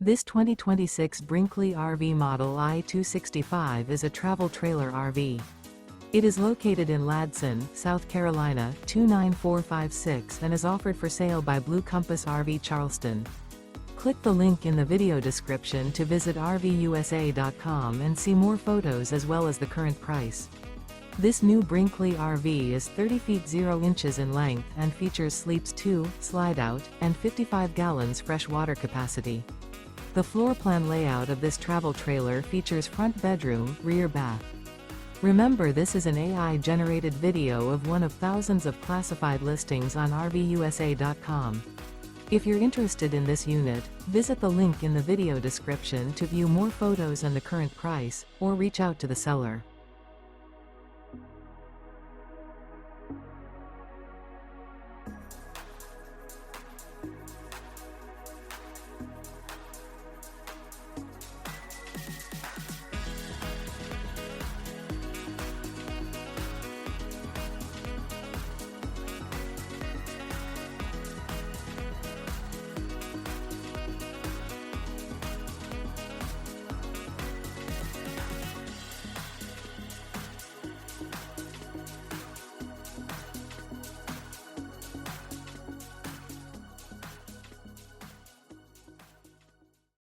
This 2026 Brinkley RV Model I 265 is a travel trailer RV. It is located in Ladson, South Carolina, 29456 and is offered for sale by Blue Compass RV Charleston. Click the link in the video description to visit RVUSA.com and see more photos as well as the current price. This new Brinkley RV is 30 feet 0 inches in length and features sleeps 2, slide-out, and 55 gallons fresh water capacity. The floor plan layout of this travel trailer features front bedroom, rear bath. Remember, this is an AI-generated video of one of thousands of classified listings on RVUSA.com. If you're interested in this unit, visit the link in the video description to view more photos and the current price, or reach out to the seller.